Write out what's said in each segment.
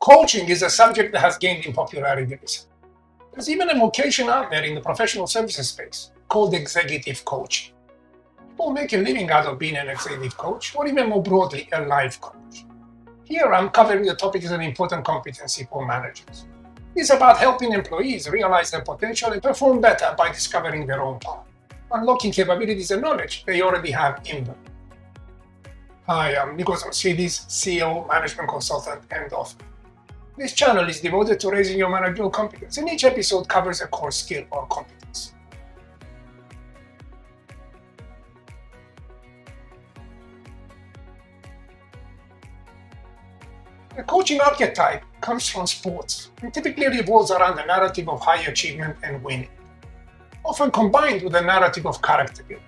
Coaching is a subject that has gained in popularity recently. There's even a vocation out there in the professional services space called executive coaching. People make a living out of being an executive coach, or even more broadly, a life coach. Here I'm covering the topic as an important competency for managers. It's about helping employees realize their potential and perform better by discovering their own path, unlocking capabilities and knowledge they already have in them. Hi, I'm Nikos Arsidis, CEO, management consultant, and author. This channel is devoted to raising your managerial competence, and each episode covers a core skill or competence. The coaching archetype comes from sports and typically revolves around the narrative of high achievement and winning, often combined with a narrative of character building.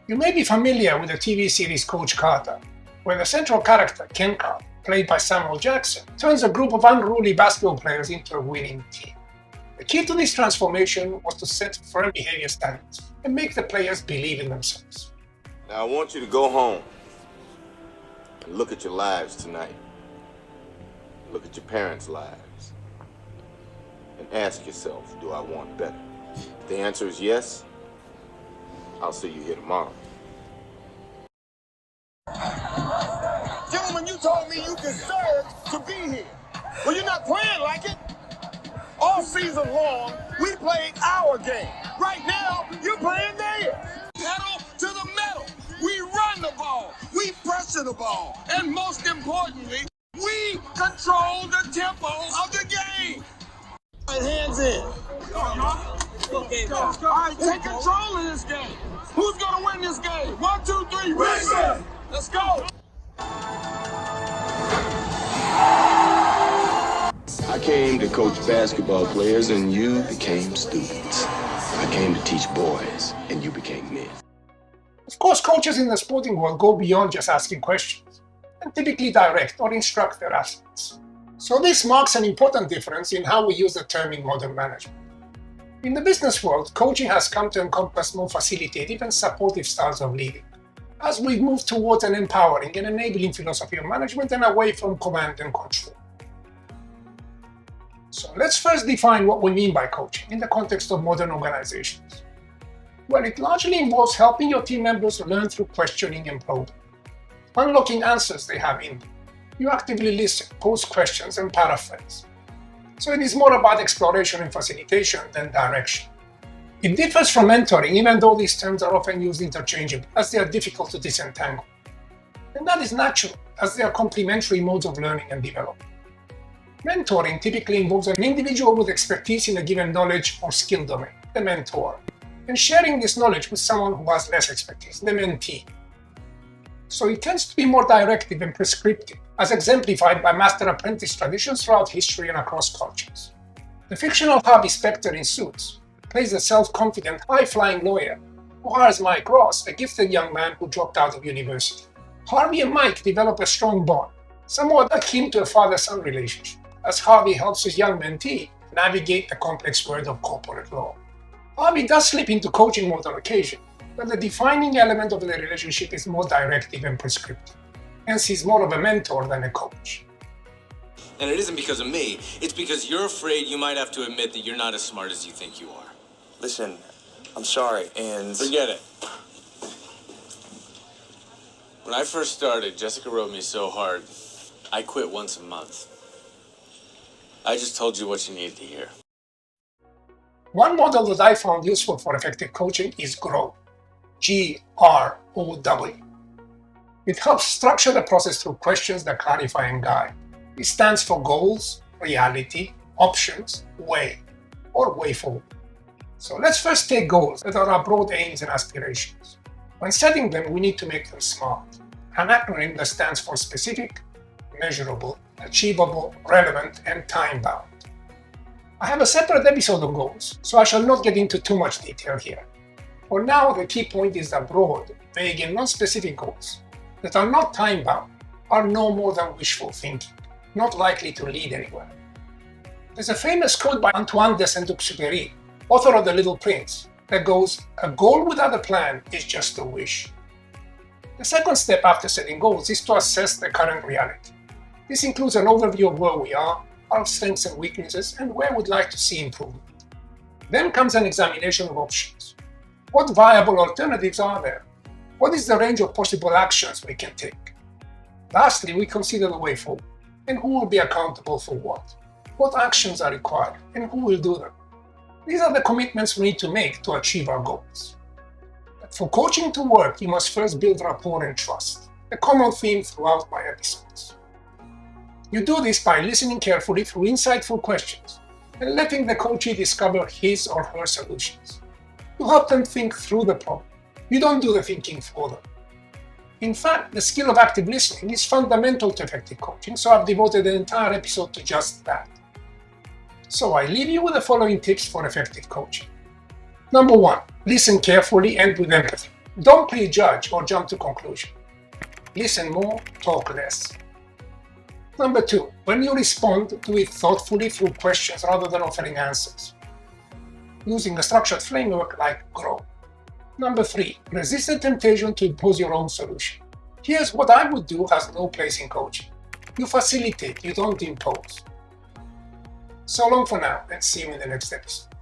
You may be familiar with the TV series Coach Carter, where the central character, Ken Carter, played by Samuel Jackson, turns a group of unruly basketball players into a winning team. The key to this transformation was to set firm behavior standards and make the players believe in themselves. Now I want you to go home and look at your lives tonight. Look at your parents' lives and ask yourself, do I want better? If the answer is yes, I'll see you here tomorrow. Gentlemen, you told me you deserved to be here. Well, you're not playing like it. All season long, we played our game. Right now, you're playing theirs. Pedal to the metal. We run the ball. We pressure the ball. And most importantly, we control the tempo of the game. All right, hands in. All right, take control of this game. Who's going to win this game? 1, 2, 3, win! Let's go. I came to coach basketball players and you became students. I came to teach boys and you became men. Of course, coaches in the sporting world go beyond just asking questions and typically direct or instruct their athletes. So this marks an important difference in how we use the term in modern management. In the business world, coaching has come to encompass more facilitative and supportive styles of leading, as we've moved towards an empowering and enabling philosophy of management and away from command and control. So let's first define what we mean by coaching in the context of modern organizations. Well, it largely involves helping your team members learn through questioning and probing, unlocking answers they have in them. You actively listen, pose questions, and paraphrase. So it is more about exploration and facilitation than direction. It differs from mentoring, even though these terms are often used interchangeably, as they are difficult to disentangle. And that is natural, as they are complementary modes of learning and development. Mentoring typically involves an individual with expertise in a given knowledge or skill domain, the mentor, and sharing this knowledge with someone who has less expertise, the mentee. So it tends to be more directive and prescriptive, as exemplified by master-apprentice traditions throughout history and across cultures. The fictional Harvey Specter in Suits plays a self-confident, high-flying lawyer who hires Mike Ross, a gifted young man who dropped out of university. Harvey and Mike develop a strong bond, somewhat akin to a father-son relationship, as Harvey helps his young mentee navigate the complex world of corporate law. Harvey does slip into coaching mode on occasion, but the defining element of the relationship is more directive and prescriptive. Hence, he's more of a mentor than a coach. And it isn't because of me, it's because you're afraid you might have to admit that you're not as smart as you think you are. Listen, I'm sorry, and... Forget it. When I first started, Jessica wrote me so hard, I quit once a month. I just told you what you needed to hear. One model that I found useful for effective coaching is GROW. G-R-O-W. It helps structure the process through questions that clarify and guide. It stands for goals, reality, options, way, or way forward. So let's first take goals that are our broad aims and aspirations. When setting them, we need to make them SMART, an acronym that stands for specific, measurable, achievable, relevant, and time-bound. I have a separate episode on goals, so I shall not get into too much detail here. For now, the key point is that broad, vague, and non-specific goals that are not time-bound are no more than wishful thinking, not likely to lead anywhere. There's a famous quote by Antoine de Saint-Exupéry, author of The Little Prince, that goes, "A goal without a plan is just a wish." The second step after setting goals is to assess the current reality. This includes an overview of where we are, our strengths and weaknesses, and where we'd like to see improvement. Then comes an examination of options. What viable alternatives are there? What is the range of possible actions we can take? Lastly, we consider the way forward, and who will be accountable for what. What actions are required, and who will do them? These are the commitments we need to make to achieve our goals. But for coaching to work, you must first build rapport and trust, a common theme throughout my episodes. You do this by listening carefully through insightful questions and letting the coachee discover his or her solutions. You help them think through the problem. You don't do the thinking for them. In fact, the skill of active listening is fundamental to effective coaching, so I've devoted an entire episode to just that. So I leave you with the following tips for effective coaching. Number 1, listen carefully and with empathy. Don't prejudge or jump to conclusions. Listen more, talk less. Number 2, when you respond, do it thoughtfully through questions rather than offering answers, using a structured framework like GROW. Number 3, resist the temptation to impose your own solution. Here's what I would do has no place in coaching. You facilitate, you don't impose. So long for now, and see you in the next episode.